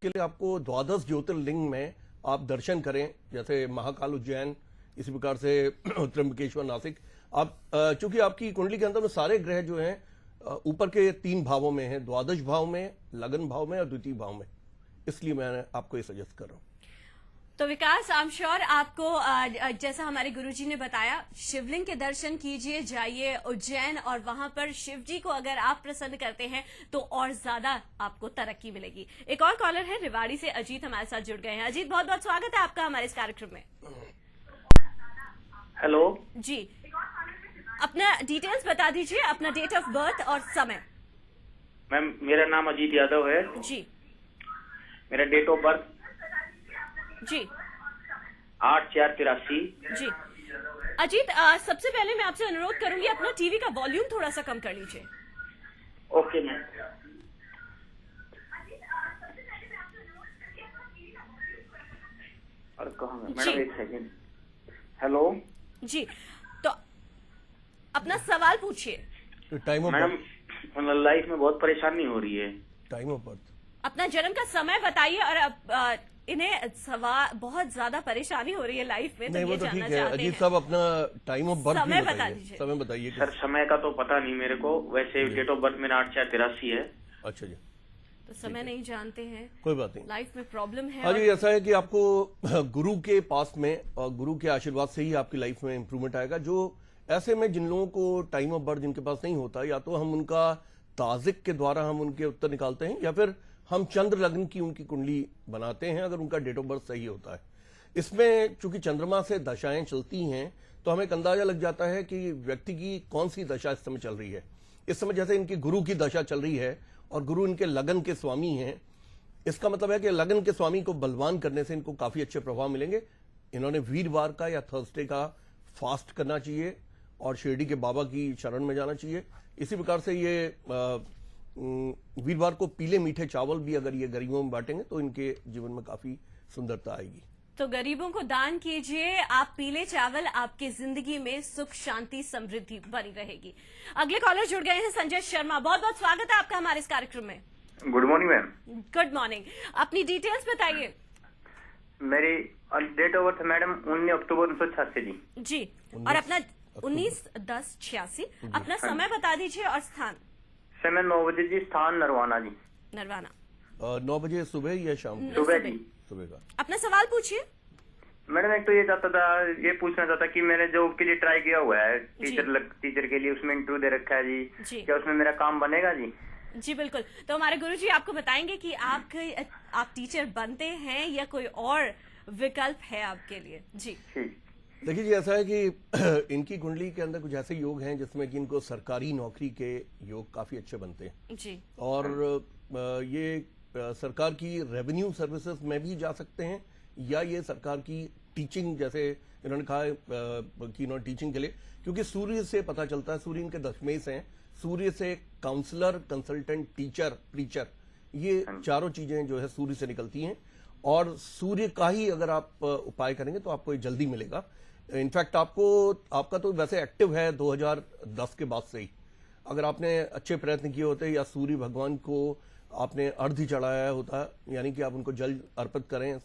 के लिए आपको द्वादश ज्योतिर्लिंग में आप दर्शन करें, जैसे महाकाल उज्जैन, इसी प्रकार से त्र्यंबकेश्वर नासिक। आप चूंकि आपकी कुंडली के अंदर में सारे ग्रह जो हैं ऊपर के 3 भावों में हैं, द्वादश भाव में, लगन भाव में और द्वितीय भाव में, इसलिए मैं आपको ये सजेस्ट कर रहा हूं। तो विकास, आई एम श्योर आपको जैसा हमारे गुरुजी ने बताया, शिवलिंग के दर्शन कीजिए, जाइए उज्जैन, और वहां पर शिव जी को अगर आप प्रसन्न करते हैं तो और ज्यादा आपको तरक्की मिलेगी। एक और कॉलर है रेवाड़ी से, अजीत हमारे साथ जुड़ गए हैं। अजीत, बहुत बहुत स्वागत है आपका हमारे इस कार्यक्रम में। हेलो जी, अपना डिटेल्स बता दीजिए, अपना डेट ऑफ बर्थ और समय। मैम, मेरा नाम अजीत यादव है जी। मेरा डेट ऑफ बर्थ जी 8/4/83। जी अजीत, सबसे पहले मैं आपसे अनुरोध करूंगी अपना टीवी का वॉल्यूम थोड़ा सा कम कर लीजिए। Okay ma'am. और कहाँ है मैडम, एक सेकेंड। हेलो जी, तो अपना सवाल पूछिए। टाइम ऑफ मैडम, लाइफ में बहुत परेशानी हो रही है। टाइम ऑफ बर्थ, अपना जन्म का समय बताइए। और इन्हें बहुत ज्यादा परेशानी हो रही है लाइफ में, तो ये तो जानना ठीक है। चाहते अजीत हैं। साहब, अपना टाइम ऑफ बर्थ समय बता बताइए। दीजिए। समय बताइए। सर, समय का तो पता नहीं मेरे को, वैसे डेट ऑफ बर्थ मेरा 8/4/83 है। अच्छा जी, तो समय नहीं जानते हैं, कोई बात नहीं। लाइफ में प्रॉब्लम है। हाँ जी, ऐसा है कि आपको गुरु के पास में और गुरु के आशीर्वाद से ही आपकी लाइफ में इंप्रूवमेंट आएगा। जो ऐसे में जिन लोगों को टाइम ऑफ बर्थ जिनके पास नहीं होता, या तो हम उनका ताजिक के द्वारा हम उनके उत्तर निकालते हैं, या फिर हम चंद्र लग्न की उनकी कुंडली बनाते हैं अगर उनका डेट ऑफ बर्थ सही होता है। इसमें चूंकि चंद्रमा से दशाएं चलती हैं, तो हमें एक अंदाजा लग जाता है कि व्यक्ति की कौन सी दशा इस समय चल रही है। इस समय जैसे इनकी गुरु की दशा चल रही है और गुरु इनके लगन के स्वामी हैं, इसका मतलब है कि लगन के स्वामी को बलवान करने से इनको काफी अच्छे प्रभाव मिलेंगे। इन्होंने वीरवार का या थर्सडे का फास्ट करना चाहिए और शिरडी के बाबा की शरण में जाना चाहिए। इसी प्रकार से ये वीरवार को पीले मीठे चावल भी अगर ये गरीबों में बांटेंगे तो इनके जीवन में काफी सुंदरता आएगी। तो गरीबों को दान कीजिए आप पीले चावल, आपकी जिंदगी में सुख शांति समृद्धि बनी रहेगी। अगले कॉलर जुड़ गए हैं, संजय शर्मा, बहुत बहुत स्वागत है आपका हमारे इस कार्यक्रम में। Good morning ma'am. Good morning, अपनी डिटेल्स बताइए। मेरी डेट ऑफ बर्थ मैडम 19 अक्टूबर 1986 जी। और अपना 19/10/86। अपना समय बता दीजिए और स्थान। समय 9 बजे जी, स्थान नरवाना जी। नरवाना। 9 बजे सुबह या शाम? सुबह जी। सुबह का। अपना सवाल पूछिए। मैडम, एक तो ये पूछना चाहता कि मैंने जॉब के लिए ट्राई किया हुआ है, टीचर के लिए, उसमें इंटरव्यू दे रखा है जी। क्या उसमें मेरा काम बनेगा जी? जी बिल्कुल। तो हमारे गुरुजी आपको बताएंगे कि आप टीचर बनते हैं या कोई और विकल्प है आपके लिए। जी देखिए जी, ऐसा है कि इनकी कुंडली के अंदर कुछ ऐसे योग हैं जिसमें कि इनको सरकारी नौकरी के योग काफी अच्छे बनते हैं जी। और ये सरकार की रेवेन्यू सर्विसेज में भी जा सकते हैं, या ये सरकार की टीचिंग, जैसे इन्होंने कहा कि इन्होंने टीचिंग के लिए, क्योंकि सूर्य से पता चलता है, सूर्य इनके दशमेश हैं, सूर्य से काउंसलर, कंसल्टेंट, टीचर, प्रीचर, ये चारों चीजें जो है सूर्य से निकलती हैं। और सूर्य का ही अगर आप उपाय करेंगे तो आपको ये जल्दी मिलेगा। इनफैक्ट आपका तो वैसे एक्टिव है 2010 के बाद से ही। अगर आपने अच्छे प्रयत्न किए होते या सूर्य भगवान को आपने अर्घ्य चढ़ाया होता, यानी कि आप उनको जल अर्पित करें,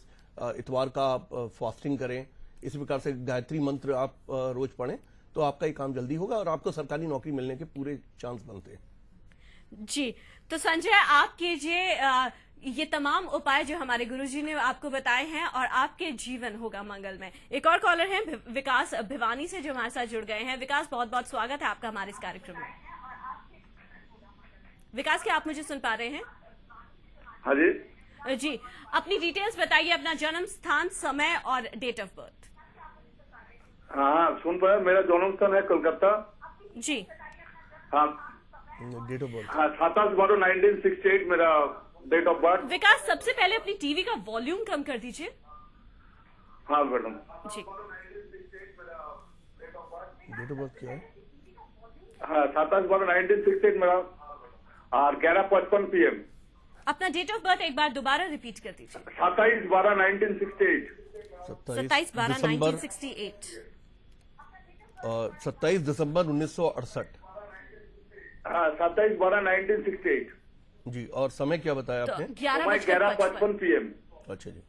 इतवार का आप फास्टिंग करें, इसी प्रकार से गायत्री मंत्र आप रोज पढ़ें, तो आपका ये काम जल्दी होगा और आपको सरकारी नौकरी मिलने के पूरे चांस बनते हैं। जी। तो संजय, आप कीजिए ये तमाम उपाय जो हमारे गुरुजी ने आपको बताए हैं और आपके जीवन होगा मंगलमय। एक और कॉलर हैं विकास भिवानी से, जो हमारे साथ जुड़ गए हैं। विकास, बहुत बहुत स्वागत है आपका हमारे इस कार्यक्रम में। विकास, क्या आप मुझे सुन पा रहे हैं? हाँ जी। जी, अपनी डिटेल्स बताइए, अपना जन्म स्थान, समय और डेट ऑफ बर्थ। हाँ, सुन पाया। मेरा जन्म स्थान है कोलकाता जी। हाँ। Date of birth? हाँ, 27/12/1968 मेरा डेट ऑफ बर्थ। विकास, सबसे पहले अपनी टीवी का वॉल्यूम कम कर दीजिए। हाँ madam ji. Date of birth क्या है? हाँ, 27/12/1968 मेरा, और 11:55 PM। अपना डेट ऑफ बर्थ एक बार दोबारा रिपीट कर दीजिए। 27/12/1968। 27/12/1968। 27 दिसंबर 1968। हाँ, 27/12/1968। जी, और समय क्या बताया तो आपने? 11:55 PM। अच्छा जी,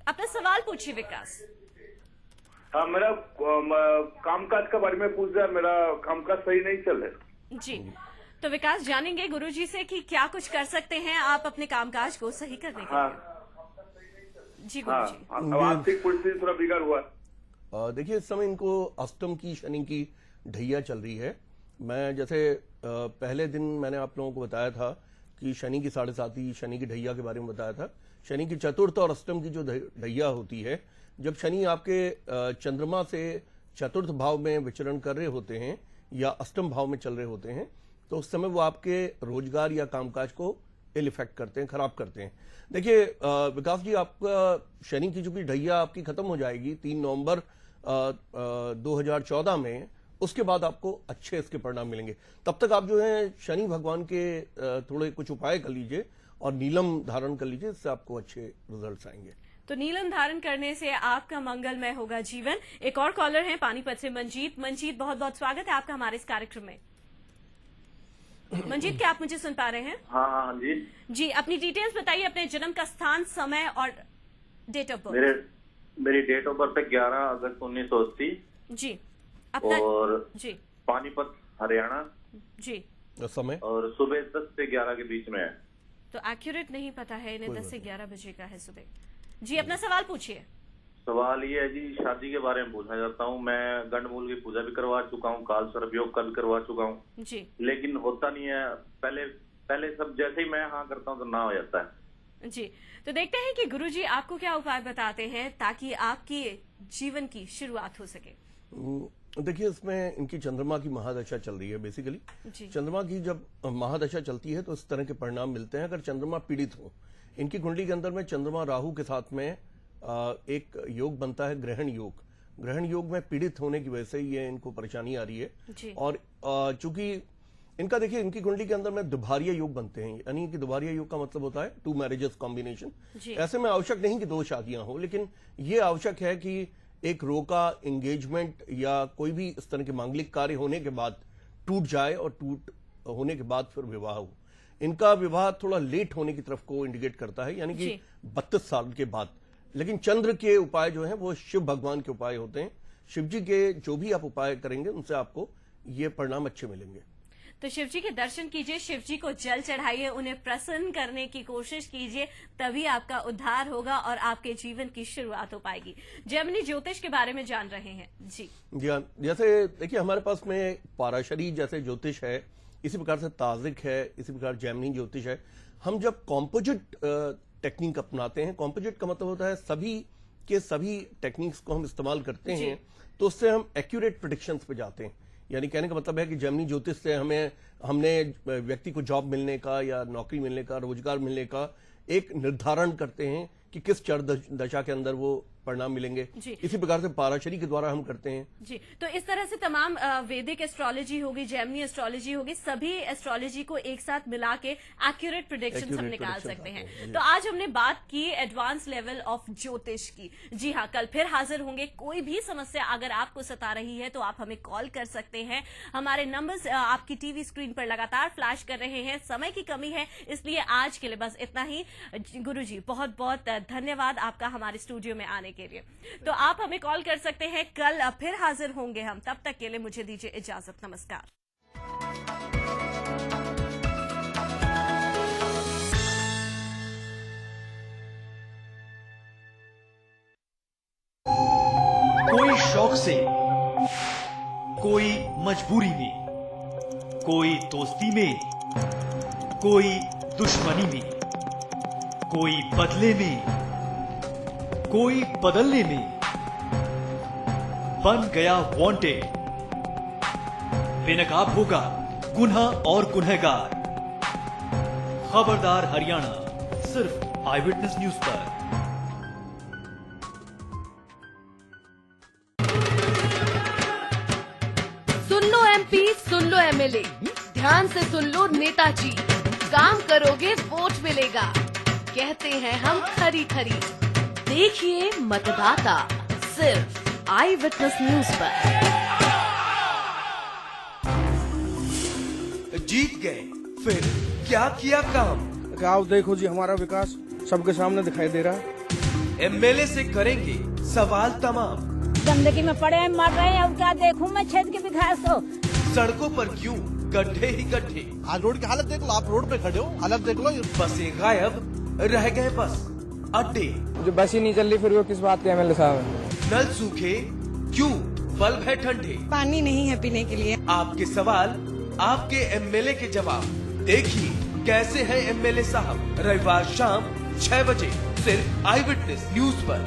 अपना सवाल पूछिए विकास। हाँ, मेरा कामकाज के बारे में पूछ रहा है, मेरा कामकाज सही नहीं चल रहा है। जी, तो विकास जानेंगे गुरुजी से कि क्या कुछ कर सकते हैं आप अपने कामकाज को सही करने के लिए। जी गुरुजी। अब आर्थिक परिस्थिति थोड़ा बिगड़ हुआ है। देखिए इस समय इनको अष्टम की शनि की ढैया चल रही है। मैं जैसे पहले दिन मैंने आप लोगों को बताया था कि शनि की 7.5 शनि की ढैया के बारे में बताया था। शनि की चतुर्थ और अष्टम की जो ढैया होती है, जब शनि आपके चंद्रमा से चतुर्थ भाव में विचरण कर रहे होते हैं या अष्टम भाव में चल रहे होते हैं, तो उस समय वो आपके रोजगार या कामकाज को इल इफेक्ट करते हैं, खराब करते हैं। देखिए विकास जी, आपका शनि की चूंकि ढैया आपकी खत्म हो जाएगी 3 नवंबर 2014 में, उसके बाद आपको अच्छे इसके परिणाम मिलेंगे। तब तक आप जो है शनि भगवान के थोड़े कुछ उपाय कर लीजिए और नीलम धारण कर लीजिए, इससे आपको अच्छे रिजल्ट्स आएंगे। तो नीलम धारण करने से आपका मंगलमय होगा जीवन। एक और कॉलर हैं पानीपत से मंजीत। मंजीत, बहुत बहुत स्वागत है आपका हमारे इस कार्यक्रम में। मंजीत, क्या आप मुझे सुन पा रहे हैं? हाँ जी जी, अपनी डिटेल्स बताइए, अपने जन्म का स्थान, समय और डेट ऑफ बर्थ। मेरी डेट ऑफ बर्थ है 11 अगस्त 1980 जी। अपना और जी पानीपत हरियाणा जी। समय और सुबह 10 से 11 के बीच में है। तो एक्यूरेट नहीं पता है इन्हें, 10 से 11 बजे का है सुबह। जी, अपना सवाल पूछिए। सवाल ये है जी, शादी के बारे में पूछना चाहता हूँ। मैं गंडमूल की पूजा भी करवा चुका हूँ, काल सर्पयोग का भी करवा चुका हूँ जी लेकिन होता नहीं है। पहले सब जैसे ही मैं हाँ करता हूँ तो ना हो जाता है जी। तो देखते हैं कि गुरुजी आपको क्या उपाय बताते हैं ताकि आपकी जीवन की शुरुआत हो सके। देखिए इसमें इनकी चंद्रमा की महादशा चल रही है। बेसिकली चंद्रमा की जब महादशा चलती है तो इस तरह के परिणाम मिलते हैं। अगर चंद्रमा पीड़ित हो, इनकी कुंडली के अंदर में चंद्रमा राहु के साथ में एक योग बनता है ग्रहण योग। ग्रहण योग में पीड़ित होने की वजह से ये इनको परेशानी आ रही है। और चूंकि इनका देखिए इनकी कुंडली के अंदर में दुभार्य योग बनते हैं, यानी कि दुभार्य योग का मतलब होता है 2 मैरिजेस कॉम्बिनेशन। ऐसे में आवश्यक नहीं कि 2 शादियां हो, लेकिन ये आवश्यक है कि एक रोका एंगेजमेंट या कोई भी इस तरह के मांगलिक कार्य होने के बाद टूट जाए और टूट होने के बाद फिर विवाह हो। इनका विवाह थोड़ा लेट होने की तरफ को इंडिकेट करता है, यानी कि 32 साल के बाद। लेकिन चंद्र के उपाय जो हैं वो शिव भगवान के उपाय होते हैं। शिव जी के जो भी आप उपाय करेंगे उनसे आपको ये परिणाम अच्छे मिलेंगे। तो शिव जी के दर्शन कीजिए, शिव जी को जल चढ़ाइए, उन्हें प्रसन्न करने की कोशिश कीजिए, तभी आपका उद्धार होगा और आपके जीवन की शुरुआत हो पाएगी। जैमिनी ज्योतिष के बारे में जान रहे हैं जी। जी हाँ, जैसे देखिए हमारे पास में पाराशरी जैसे ज्योतिष है, इसी प्रकार से ताजिक है, इसी प्रकार जैमिनी ज्योतिष है। हम जब कॉम्पोजिट टेक्निक अपनाते हैं, कॉम्पोजिट का मतलब होता है सभी के सभी टेक्निक्स को हम इस्तेमाल करते हैं, तो उससे हम एक्यूरेट प्रेडिक्शंस पे जाते हैं। यानी कहने का मतलब है कि जैमिनी ज्योतिष से हमने व्यक्ति को जॉब मिलने का या नौकरी मिलने का, रोजगार मिलने का एक निर्धारण करते हैं कि किस चर दशा के अंदर वो परिणाम मिलेंगे। इसी प्रकार से पाराशरी के द्वारा हम करते हैं जी। तो इस तरह से तमाम वैदिक एस्ट्रोलॉजी होगी, जैमिनी एस्ट्रोलॉजी होगी, सभी एस्ट्रोलॉजी को एक साथ मिला के एक्यूरेट प्रेडिक्शंस हम निकाल सकते हैं। तो आज हमने बात की एडवांस लेवल ऑफ ज्योतिष की। जी हाँ, कल फिर हाजिर होंगे। कोई भी समस्या अगर आपको सता रही है तो आप हमें कॉल कर सकते हैं। हमारे नंबर्स आपकी टीवी स्क्रीन पर लगातार फ्लैश कर रहे हैं। समय की कमी है, इसलिए आज के लिए बस इतना ही। गुरुजी बहुत बहुत धन्यवाद आपका हमारे स्टूडियो में आने के लिए। तो आप हमें कॉल कर सकते हैं, कल फिर हाजिर होंगे हम। तब तक के लिए मुझे दीजिए इजाजत, नमस्कार। कोई शौक से, कोई मजबूरी में, कोई दोस्ती में, कोई दुश्मनी में, कोई बदले में, कोई बदलने में, बन गया वांटेड। बेनकाब होगा गुनाह और गुनहगार। खबरदार हरियाणा, सिर्फ आई विटनेस न्यूज पर। सुन लो एमपी, सुन लो एमएलए, ध्यान से सुन लो नेताजी। काम करोगे वोट मिलेगा, कहते हैं हम खरी खरी। देखिए मतदाता सिर्फ आई विटनेस न्यूज पर। जीत गए फिर क्या किया काम? गाँव देखो जी, हमारा विकास सबके सामने दिखाई दे रहा है। एमएलए से करेंगे सवाल तमाम। गंदगी में पड़े हैं, मर रहे हैं, अब क्या देखूं मैं क्षेत्र के विकास को। सड़कों पर क्यों गड्ढे ही गड्ढे? आज रोड की हालत देख लो, आप रोड पे खड़े हो, हालत देख लो। बसें गायब, रह गए बस अड्डे। जो बस ही नहीं चल रही, फिर वो किस बात के एमएलए साहब? नल सूखे क्यों, बल्ब है ठंडे, पानी नहीं है पीने के लिए। आपके सवाल, आपके एमएलए के जवाब। देखिए कैसे है एमएलए साहब, रविवार शाम 6 बजे सिर्फ आई विटनेस न्यूज पर।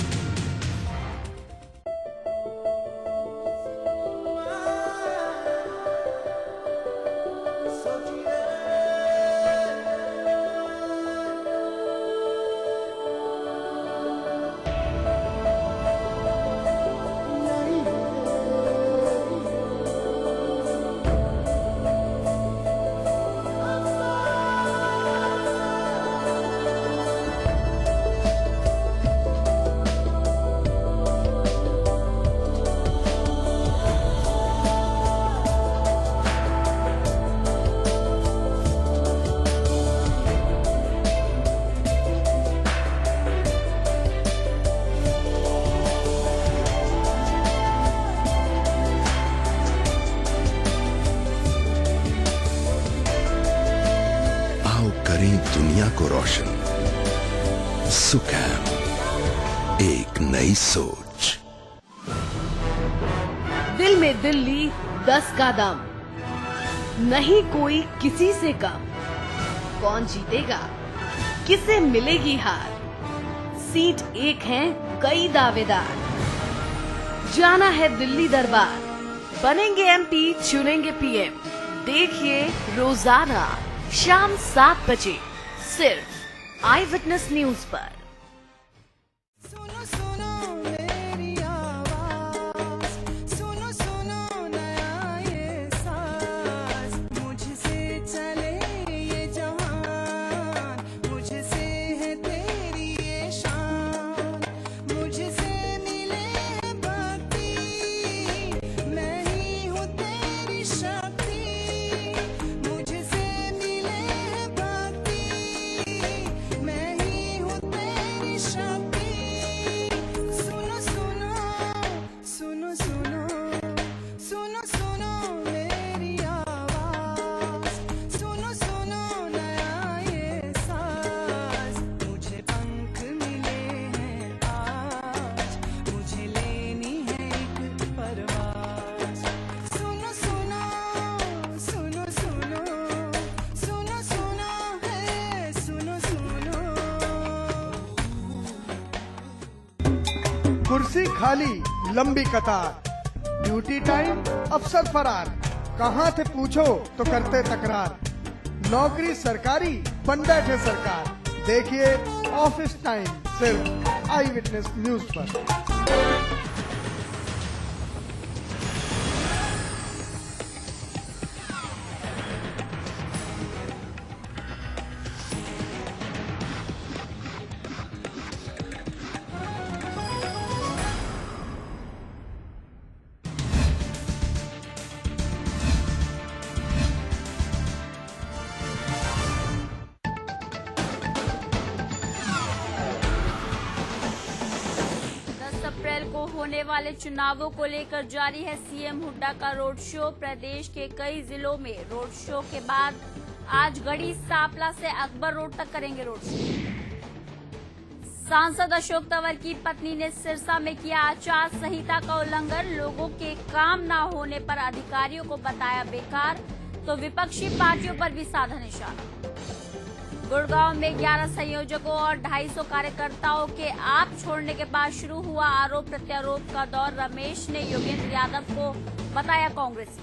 दुनिया को रोशन। सुकैम, एक नई सोच। दिल में दिल्ली 10 का दम, नहीं कोई किसी से कम। कौन जीतेगा, किसे मिलेगी हार? सीट एक है, कई दावेदार। जाना है दिल्ली दरबार, बनेंगे एमपी, चुनेंगे पीएम। देखिए रोजाना शाम 7 बजे सिर्फ आई विटनेस न्यूज पर। सुनो सुनो मेरी आवाज, सुनो सुनो नया ये साज। मुझसे चले ये जहान, मुझसे है तेरी ये शान। मुझसे मिले भक्ति, मैं ही हूँ तेरी शक्ति। मुझसे मिले भक्ति, मैं ही हूँ तेरी शक्ति। सुनो सुनो सुनो सुनो सुनो सुनो मेरी आवाज, सुनो सुनो नया ये साज। मुझे पंख मिले हैं आज, मुझे लेनी है एक परवाज। सुनो सुनो सुनो सुनो सुनो सुनो है, सुनो सुनो। कुर्सी खाली, लंबी कतार, ड्यूटी टाइम, अफसर फरार। कहाँ थे पूछो तो करते तकरार। नौकरी सरकारी, बन बैठे सरकार। देखिए ऑफिस टाइम सिर्फ आई विटनेस न्यूज पर। अप्रैल को होने वाले चुनावों को लेकर जारी है सीएम हुड्डा का रोड शो। प्रदेश के कई जिलों में रोड शो के बाद आज गढ़ी सांपला से अकबर रोड तक करेंगे रोड शो। सांसद अशोक तंवर की पत्नी ने सिरसा में किया आचार संहिता का उल्लंघन। लोगों के काम न होने पर अधिकारियों को बताया बेकार, तो विपक्षी पार्टियों पर भी साधा निशाना। गुड़गांव में 11 संयोजकों और 250 कार्यकर्ताओं के आप छोड़ने के बाद शुरू हुआ आरोप प्रत्यारोप का दौर। रमेश ने योगेंद्र यादव को बताया कांग्रेसी।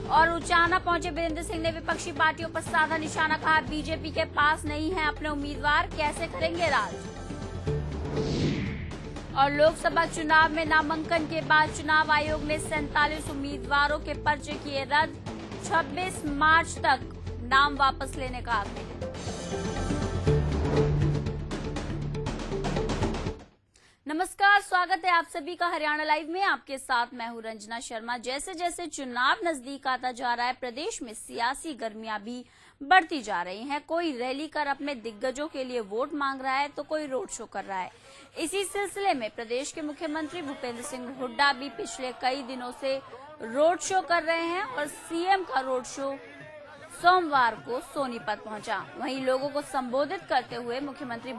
और उचाना पहुंचे वीरेंद्र सिंह ने विपक्षी पार्टियों पर साधा निशाना। कहा बीजेपी के पास नहीं है अपने उम्मीदवार, कैसे करेंगे राज। और लोकसभा चुनाव में नामांकन के बाद चुनाव आयोग ने 47 उम्मीदवारों के पर्चे किए रद्द। 26 मार्च तक नाम वापस लेने का आग्रह। नमस्कार, स्वागत है आप सभी का हरियाणा लाइव में। आपके साथ मैं हूं रंजना शर्मा। जैसे जैसे चुनाव नजदीक आता जा रहा है, प्रदेश में सियासी गर्मियां भी बढ़ती जा रही हैं। कोई रैली कर अपने दिग्गजों के लिए वोट मांग रहा है तो कोई रोड शो कर रहा है। इसी सिलसिले में प्रदेश के मुख्यमंत्री भूपेंद्र सिंह हुड्डा भी पिछले कई दिनों से रोड शो कर रहे हैं और सीएम का रोड शो सोमवार को सोनीपत पहुंचा। वहीं लोगों को संबोधित करते हुए मुख्यमंत्री